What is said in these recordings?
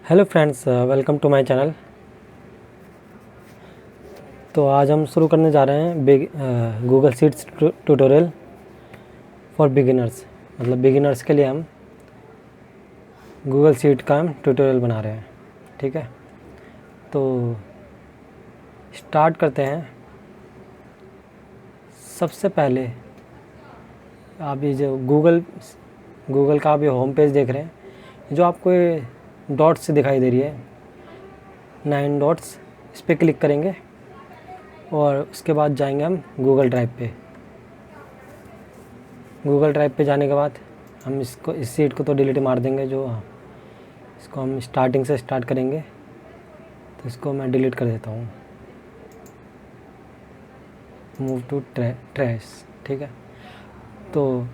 Hello friends, welcome to my channel. तो आज हम शुरू करने जा रहे हैं Google sheets tutorial for beginners. मतलब बिगिनर्स के लिए हम गूगल शीट का हम ट्यूटोरियल बना रहे हैं। ठीक है, तो स्टार्ट करते हैं। सबसे पहले आप ये जो गूगल का आप ये होम पेज देख रहे हैं, जो आपको ये डॉट्स से दिखाई दे रही है, 9 डॉट्स, इस पर क्लिक करेंगे और उसके बाद जाएंगे हम गूगल ड्राइव पे। गूगल ड्राइव पे जाने के बाद हम इस सीट को तो डिलीट मार देंगे। इसको हम स्टार्टिंग से स्टार्ट करेंगे, तो इसको मैं डिलीट कर देता हूँ। Move to trash. ठीक है, तो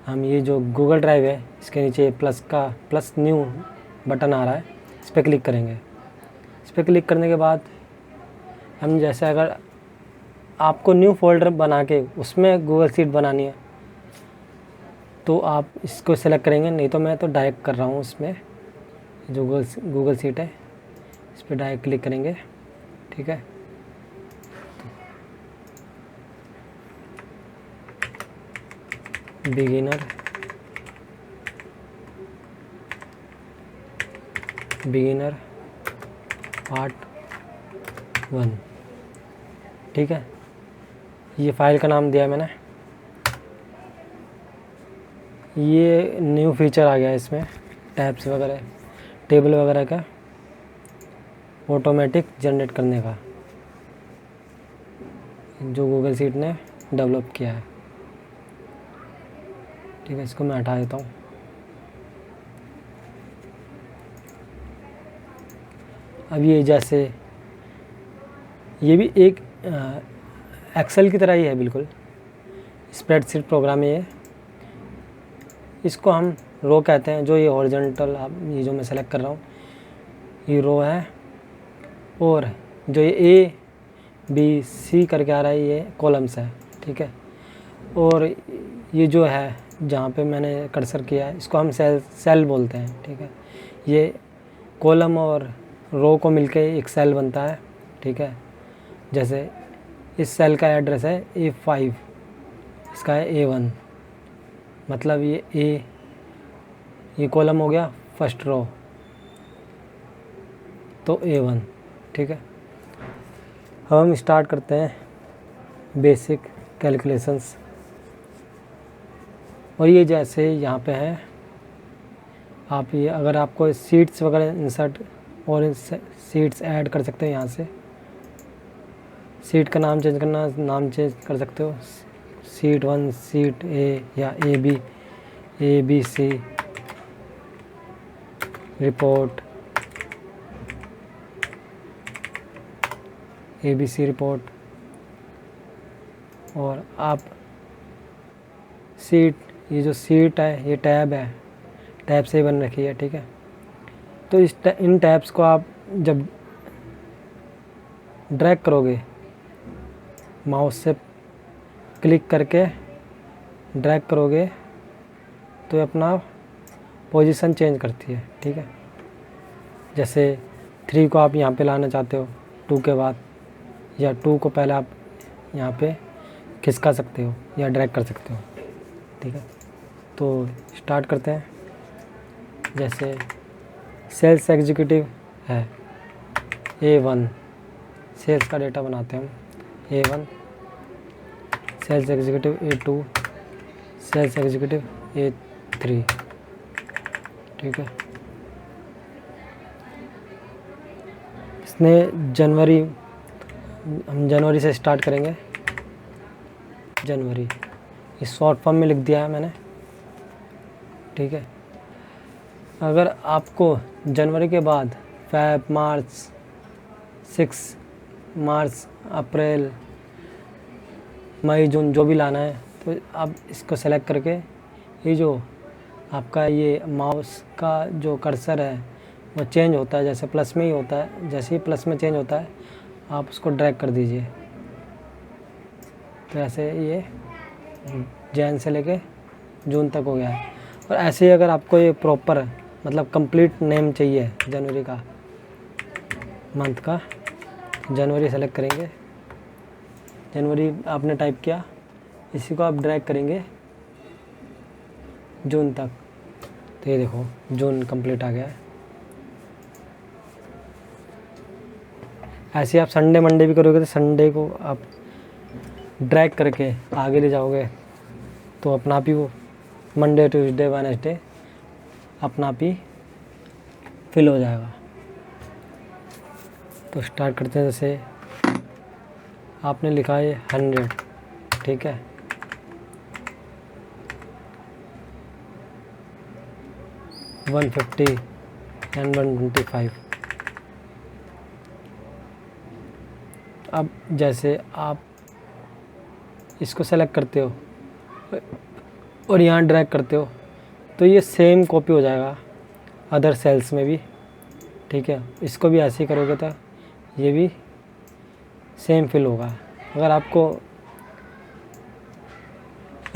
हम ये जो गूगल ड्राइव है, इसके नीचे प्लस न्यू बटन आ रहा है, इस पर क्लिक करेंगे। इस पर क्लिक करने के बाद हम जैसे अगर आपको न्यू फोल्डर बना के उसमें गूगल शीट बनानी है तो आप इसको सेलेक्ट करेंगे, नहीं तो मैं तो डायरेक्ट कर रहा हूँ। इसमें जो गूगल शीट है, इस पर डायरेक्ट क्लिक करेंगे। ठीक है, बिगिनर पार्ट 1। ठीक है, ये फाइल का नाम दिया है मैंने। ये न्यू फीचर आ गया है इसमें, टैब्स वगैरह, टेबल वगैरह का ऑटोमेटिक जनरेट करने का, जो गूगल शीट ने डेवलप किया है। ठीक है, इसको मैं हटा देता हूँ। अब ये जैसे ये भी एक एक्सेल की तरह ही है, बिल्कुल स्प्रेडशीट प्रोग्राम है ये। इसको हम रो कहते हैं। जो ये हॉरिजॉन्टल ये जो मैं सेलेक्ट कर रहा हूँ, ये रो है, और जो ये ABC करके आ रहा है, ये कॉलम्स है। ठीक है, और ये जो है जहाँ पे मैंने कर्सर किया है, इसको हम सेल बोलते हैं। ठीक है, ये कॉलम और रो को मिलके एक सेल बनता है। ठीक है, जैसे इस सेल का एड्रेस है A5, इसका है A1, मतलब ये कॉलम हो गया फर्स्ट रो, तो A1। ठीक है, अब हम स्टार्ट करते हैं बेसिक कैलकुलेशंस। और ये जैसे यहाँ पे है, आप ये अगर आपको सीट्स वगैरह इंसर्ट और सीट्स ऐड कर सकते हो। यहाँ से सीट का नाम चेंज करना, नाम चेंज कर सकते हो, सीट 1, सीट A या ABC, रिपोर्ट, ABC रिपोर्ट। और आप सीट, ये जो सीट है, ये टैब है, टैब से ही बन रखी है। ठीक है, तो इन टैब्स को आप जब ड्रैग करोगे, माउस से क्लिक करके ड्रैग करोगे, तो ये अपना पोजीशन चेंज करती है। ठीक है, जैसे 3 को आप यहाँ पे लाना चाहते हो 2 के बाद, या 2 को पहले आप यहाँ पे खिसका सकते हो या ड्रैग कर सकते हो। ठीक है, तो स्टार्ट करते हैं। जैसे सेल्स एग्जीक्यूटिव है A1, सेल्स का डेटा बनाते हैं हम A1, sales executive A2, sales executive A3। ठीक है, इसने हम जनवरी से स्टार्ट करेंगे। जनवरी, इस शॉर्ट फॉर्म में लिख दिया है मैंने। ठीक है, अगर आपको जनवरी के बाद Feb, मार्च, 6 मार्च, अप्रैल, मई, जून जो भी लाना है, तो आप इसको सेलेक्ट करके ये जो आपका ये माउस का जो कर्सर है वो चेंज होता है, जैसे प्लस में ही होता है, जैसे ही प्लस में चेंज होता है आप उसको ड्रैग कर दीजिए। तो ऐसे ये जैन से लेके जून तक हो गया है। और ऐसे ही अगर आपको ये प्रॉपर मतलब कंप्लीट नेम चाहिए जनवरी का, मंथ का। जनवरी सेलेक्ट करेंगे, जनवरी आपने टाइप किया, इसी को आप ड्रैग करेंगे जून तक। तो ये देखो जून कंप्लीट आ गया है। ऐसे आप संडे मंडे भी करोगे तो संडे को आप ड्रैग करके आगे ले जाओगे तो अपना आप ही वो मंडे ट्यूसडे वेडनेसडे अपना आप ही फिल हो जाएगा। तो स्टार्ट करते हैं। जैसे आपने लिखा है 100, ठीक है, $150 and $125। अब जैसे आप इसको सेलेक्ट करते हो और यहाँ ड्रैग करते हो तो ये सेम कॉपी हो जाएगा अदर सेल्स में भी, ठीक है। इसको भी ऐसे ही करोगे तो ये भी सेम फिल होगा। अगर आपको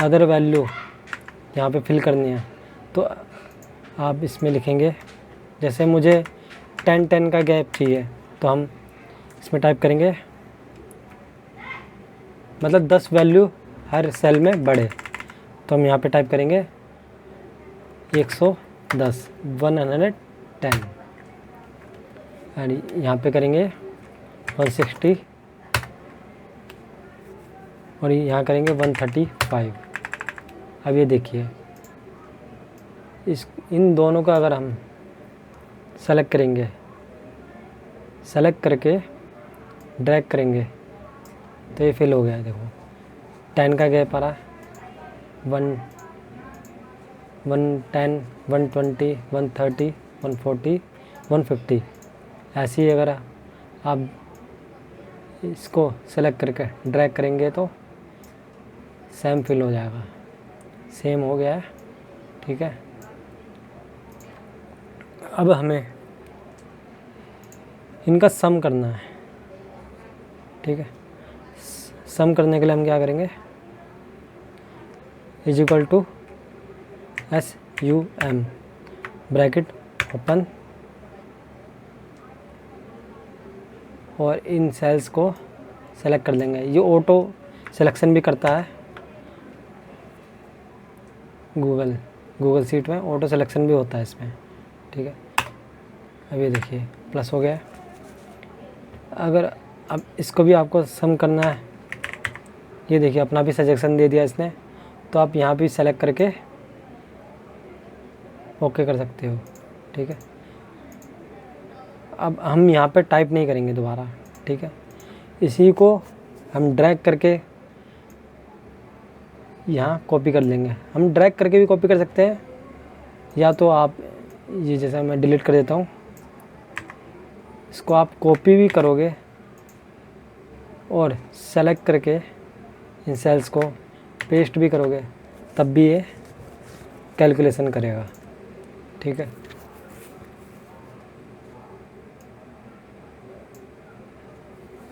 अदर वैल्यू यहाँ पे फिल करनी है तो आप इसमें लिखेंगे, जैसे मुझे 10-10 का गैप चाहिए तो हम इसमें टाइप करेंगे, मतलब 10 वैल्यू हर सेल में बढ़े तो हम यहाँ पे टाइप करेंगे 110, 110, एंड यहाँ पे करेंगे 160 और यहाँ करेंगे 135। अब ये देखिए इन दोनों का अगर हम सेलेक्ट करेंगे, सेलेक्ट करके ड्रैग करेंगे तो ये फिल हो गया है। देखो 10 का गैप आ रहा है, 110, 120, 130, 140, 150। ऐसे ही अगर आप इसको सेलेक्ट करके ड्रैग करेंगे तो सेम फिल हो जाएगा। सेम हो गया है, ठीक है। अब हमें इनका सम करना है, ठीक है। सम करने के लिए हम क्या करेंगे, = SUM ब्रैकेट ओपन और इन सेल्स को सेलेक्ट कर लेंगे। ये ऑटो सिलेक्शन भी करता है गूगल शीट में, ऑटो सिलेक्शन भी होता है इसमें, ठीक है। अब ये देखिए प्लस हो गया। अगर अब इसको भी आपको सम करना है, ये देखिए अपना भी सजेशन दे दिया इसने, तो आप यहाँ भी सेलेक्ट करके ओके कर सकते हो, ठीक है। अब हम यहाँ पे टाइप नहीं करेंगे दोबारा, ठीक है। इसी को हम ड्रैग करके यहाँ कॉपी कर लेंगे। हम ड्रैग करके भी कॉपी कर सकते हैं, या तो आप ये जैसा मैं डिलीट कर देता हूँ, इसको आप कॉपी भी करोगे और सेलेक्ट करके इन सेल्स को पेस्ट भी करोगे तब भी ये कैलकुलेशन करेगा, ठीक है।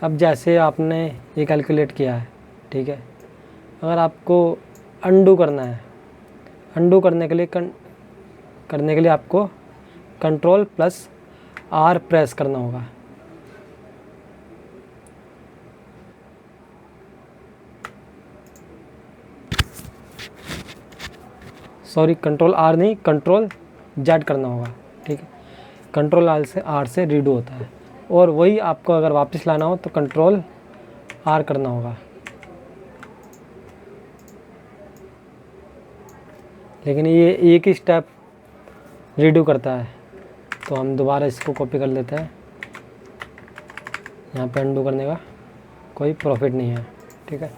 अब जैसे आपने ये कैलकुलेट किया है, ठीक है। अगर आपको अंडू करना है, अंडू करने के लिए आपको Ctrl+R प्रेस करना होगा। सॉरी, Ctrl+R नहीं, Ctrl+Z करना होगा, ठीक है। Ctrl+R से रीडू होता है, और वही आपको अगर वापस लाना हो तो Ctrl+R करना होगा। लेकिन ये एक ही स्टेप रीडू करता है, तो हम दोबारा इसको कॉपी कर लेते हैं। यहाँ पे अंडू करने का कोई प्रॉफिट नहीं है, ठीक है,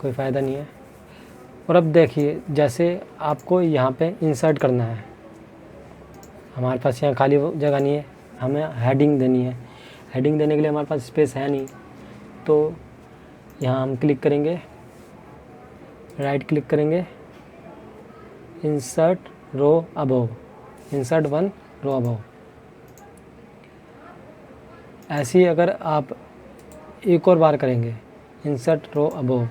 कोई फ़ायदा नहीं है। और अब देखिए, जैसे आपको यहाँ पे इंसर्ट करना है, हमारे पास यहाँ खाली जगह नहीं है, हमें हेडिंग देनी है। हेडिंग देने के लिए हमारे पास स्पेस है नहीं, तो यहाँ हम क्लिक करेंगे, राइट क्लिक करेंगे, इंसर्ट रो अबव, इंसर्ट 1 रो अबव। ऐसे ही अगर आप एक और बार करेंगे इंसर्ट रो अबव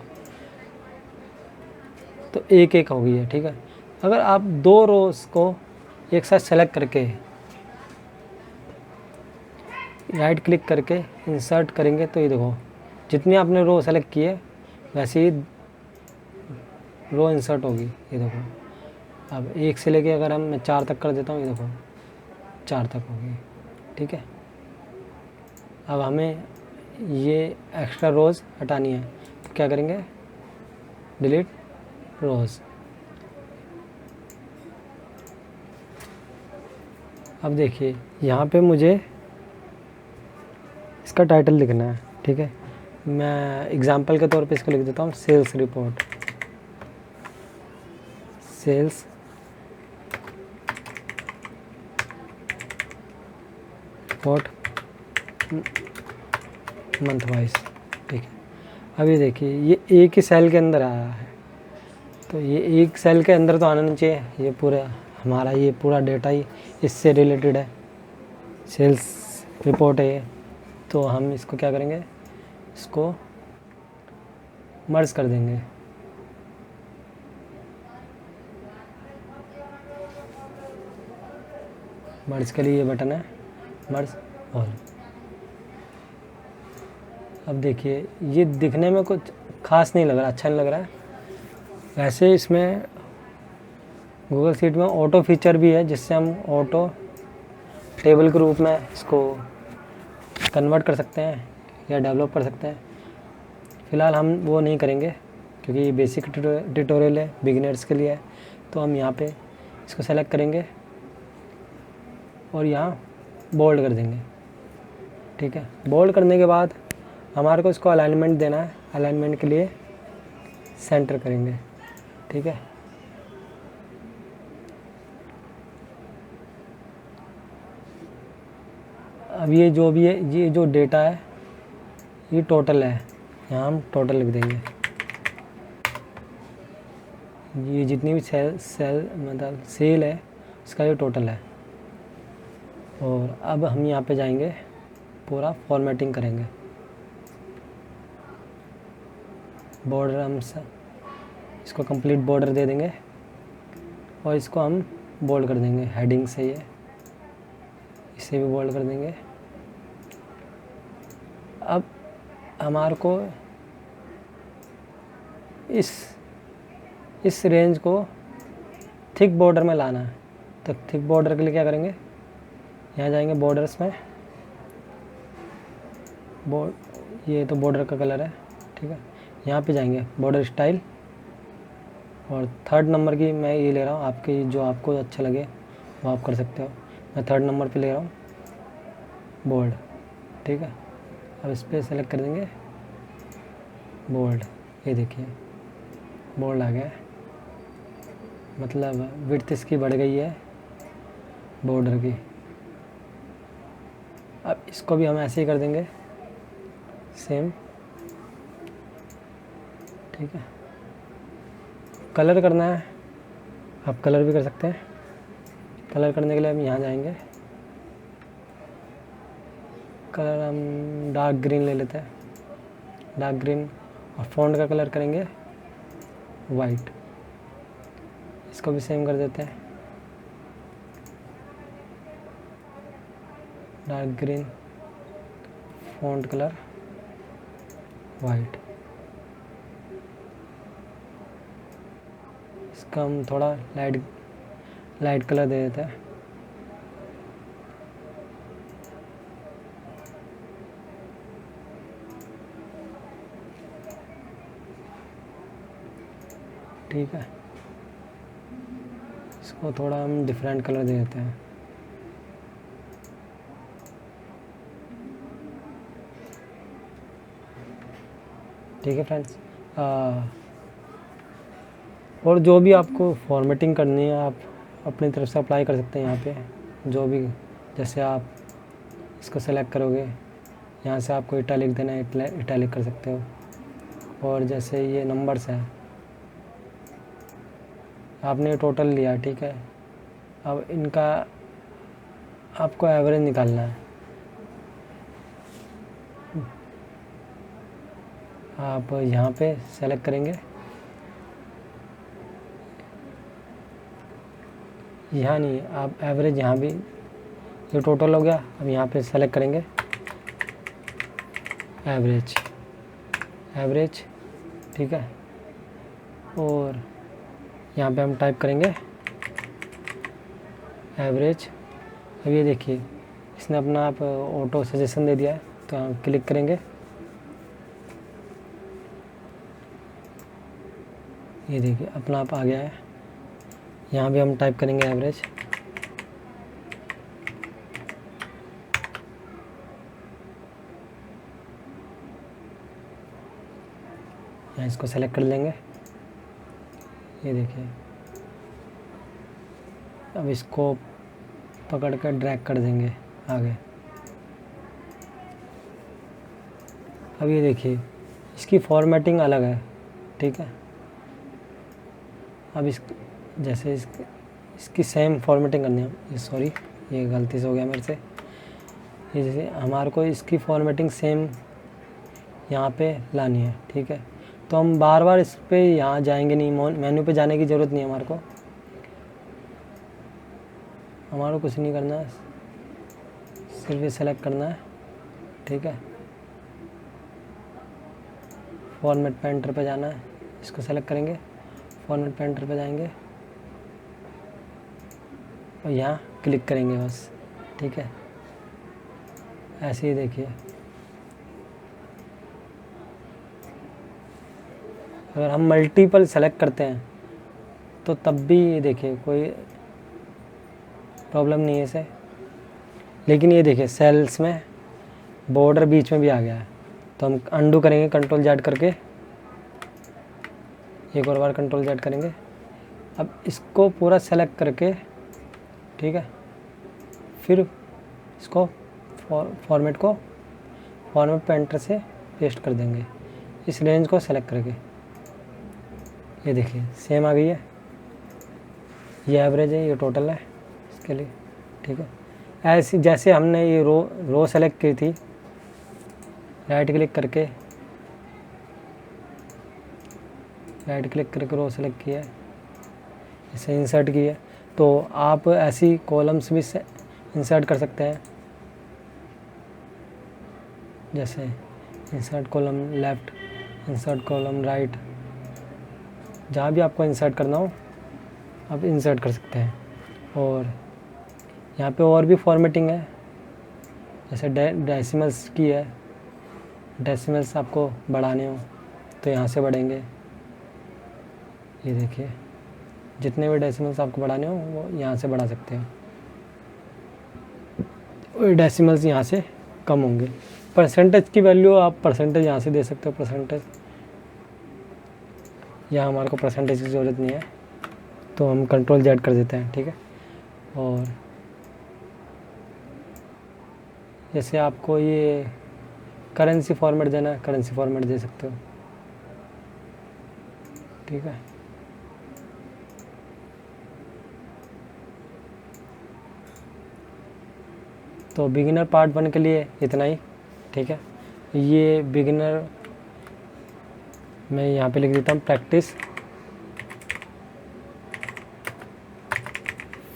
तो एक एक हो गई है, ठीक है। अगर आप 2 रोज़ को एक साथ सेलेक्ट करके राइट क्लिक करके इंसर्ट करेंगे तो ये देखो जितनी आपने रो सेलेक्ट की है वैसे ही रो इंसर्ट होगी। ये देखो अब 1 से लेके अगर मैं 4 तक कर देता हूँ, ये देखो 4 तक होगी। ठीक है, अब हमें ये एक्स्ट्रा रोज़ हटानी है तो क्या करेंगे, डिलीट रोज़। अब देखिए यहाँ पे मुझे इसका टाइटल लिखना है। ठीक है, मैं एग्जांपल के तौर पे इसको लिख देता हूँ sales report. Sales report month wise. ठीक है, अभी देखिए ये एक ही सेल के अंदर आया है, तो ये एक सेल के अंदर तो आना नहीं चाहिए। ये पूरा हमारा ये पूरा डेटा ही इससे रिलेटेड है, सेल्स रिपोर्ट है ये। तो हम इसको क्या करेंगे, इसको मर्ज कर देंगे। मर्ज के लिए ये बटन है, मर्ज ऑल। अब देखिए ये दिखने में कुछ खास नहीं लग रहा, अच्छा नहीं लग रहा है। वैसे इसमें गूगल शीट में ऑटो फीचर भी है जिससे हम ऑटो टेबल के रूप में इसको कन्वर्ट कर सकते हैं या डेवलप कर सकते हैं। फ़िलहाल हम वो नहीं करेंगे क्योंकि ये बेसिक ट्यूटोरियल है, बिगिनर्स के लिए है। तो हम यहाँ पे इसको सेलेक्ट करेंगे और यहाँ बोल्ड कर देंगे। ठीक है, बोल्ड करने के बाद हमारे को इसको अलाइनमेंट देना है। अलाइनमेंट के लिए सेंटर करेंगे। ठीक है, अब ये जो भी है, ये जो डेटा है ये टोटल है, यहाँ हम टोटल लिख देंगे। ये जितनी भी सेल मतलब सेल है उसका ये टोटल है। और अब हम यहाँ पे जाएंगे, पूरा फॉर्मेटिंग करेंगे। बॉर्डर हम इसको कंप्लीट बॉर्डर दे देंगे और इसको हम बोल्ड कर देंगे हेडिंग से। ये इसे भी बोल्ड कर देंगे। अब हमारे को इस रेंज को थिक बॉर्डर में लाना है। तो थिक बॉर्डर के लिए क्या करेंगे, यहाँ जाएंगे बॉर्डर्स में, ये तो बॉर्डर का कलर है। ठीक है, यहाँ पे जाएंगे बॉर्डर स्टाइल और 3rd नंबर की मैं ये ले रहा हूँ। आपके जो आपको अच्छा लगे वो आप कर सकते हो। मैं 3rd नंबर पे ले रहा हूँ बोल्ड। ठीक है, अब इस पर सेलेक्ट कर देंगे बोल्ड। ये देखिए बोल्ड आ गया, मतलब विड्थ इसकी बढ़ गई है बॉर्डर की। अब इसको भी हम ऐसे ही कर देंगे सेम। ठीक है, कलर करना है, आप कलर भी कर सकते हैं। कलर करने के लिए हम यहाँ जाएंगे, कलर हम डार्क ग्रीन ले लेते हैं, डार्क ग्रीन। और फ़ॉन्ट का कलर करेंगे वाइट। इसको भी सेम कर देते हैं, dark green, font colour white. इसका हम थोड़ा लाइट कलर दे देते हैं। ठीक है, इसको थोड़ा हम डिफरेंट कलर दे देते हैं। ठीक है फ्रेंड्स, और जो भी आपको फॉर्मेटिंग करनी है आप अपनी तरफ से अप्लाई कर सकते हैं। यहाँ पे जो भी, जैसे आप इसको सेलेक्ट करोगे, यहाँ से आपको इटैलिक देना है, इटैलिक कर सकते हो। और जैसे ये नंबर्स है, आपने टोटल लिया। ठीक है, अब इनका आपको एवरेज निकालना है। आप यहाँ पे सेलेक्ट करेंगे, यहाँ नहीं, आप एवरेज यहाँ भी, ये टोटल हो गया। अब यहाँ पे सेलेक्ट करेंगे एवरेज, एवरेज, ठीक है। और यहाँ पे हम टाइप करेंगे एवरेज। अब ये देखिए इसने अपना आप ऑटो सजेशन दे दिया है, तो हम क्लिक करेंगे। ये देखिए अपना आप आ गया है। यहाँ भी हम टाइप करेंगे एवरेज। यहाँ इसको सेलेक्ट कर लेंगे। ये देखिए अब इसको पकड़ कर ड्रैग कर देंगे आगे। अब ये देखिए इसकी फॉर्मेटिंग अलग है, ठीक है। अब जैसे इसकी सेम फॉर्मेटिंग करनी है। ये सॉरी, ये गलती से हो गया मेरे से। ये जैसे हमारे को इसकी फॉर्मेटिंग सेम यहाँ पे लानी है, ठीक है। तो हम बार बार इस पे यहाँ जाएंगे नहीं, मेन्यू पे जाने की ज़रूरत नहीं है हमारे को कुछ नहीं करना है, सिर्फ ये सेलेक्ट करना है, ठीक है। फॉर्मेट पेंटर पे जाना है, इसको सेलेक्ट करेंगे, फॉर्मेट पेंटर पे जाएंगे और यहाँ क्लिक करेंगे बस, ठीक है। ऐसे ही देखिए, अगर हम मल्टीपल सेलेक्ट करते हैं तो तब भी ये देखिए कोई प्रॉब्लम नहीं है इसे। लेकिन ये देखिए सेल्स में बॉर्डर बीच में भी आ गया है, तो हम अंडू करेंगे कंट्रोल जेड करके, एक और बार कंट्रोल जेड करेंगे। अब इसको पूरा सेलेक्ट करके, ठीक है, फिर इसको फॉर्मेट पेंटर से पेस्ट कर देंगे इस रेंज को सेलेक्ट करके। ये देखिए सेम आ गई है, ये एवरेज है, ये टोटल है इसके लिए, ठीक है। ऐसे जैसे हमने ये रो सेलेक्ट की थी, राइट क्लिक करके रो सेलेक्ट किया है, इसे इंसर्ट किया है, तो आप ऐसी कॉलम्स भी इंसर्ट कर सकते हैं। जैसे insert column left, insert column right, जहाँ भी आपको इंसर्ट करना हो आप इंसर्ट कर सकते हैं। और यहाँ पे और भी फॉर्मेटिंग है, जैसे डेसिमल्स की है, डेसिमल्स आपको बढ़ाने हो तो यहाँ से बढ़ेंगे। ये देखिए जितने भी डेसिमल्स आपको बढ़ाने हो वो यहाँ से बढ़ा सकते हैं, और डेसिमल्स यहाँ से कम होंगे। परसेंटेज की वैल्यू आप परसेंटेज यहाँ से दे सकते हो, परसेंटेज। यहाँ हमारे को परसेंटेज की ज़रूरत नहीं है, तो हम कंट्रोल जेड कर देते हैं, ठीक है। और जैसे आपको ये करेंसी फॉर्मेट देना है, करेंसी फॉर्मेट दे सकते हो, ठीक है। तो बिगिनर पार्ट 1 के लिए इतना ही, ठीक है। ये बिगिनर मैं यहाँ पे लिख देता हूँ प्रैक्टिस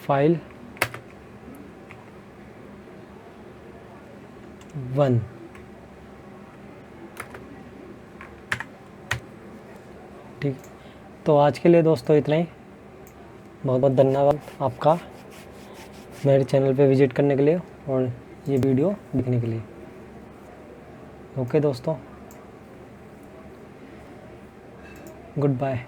फाइल 1। ठीक, तो आज के लिए दोस्तों इतना ही। बहुत बहुत धन्यवाद आपका मेरे चैनल पे विज़िट करने के लिए और ये वीडियो देखने के लिए। ओके दोस्तों, गुड बाय।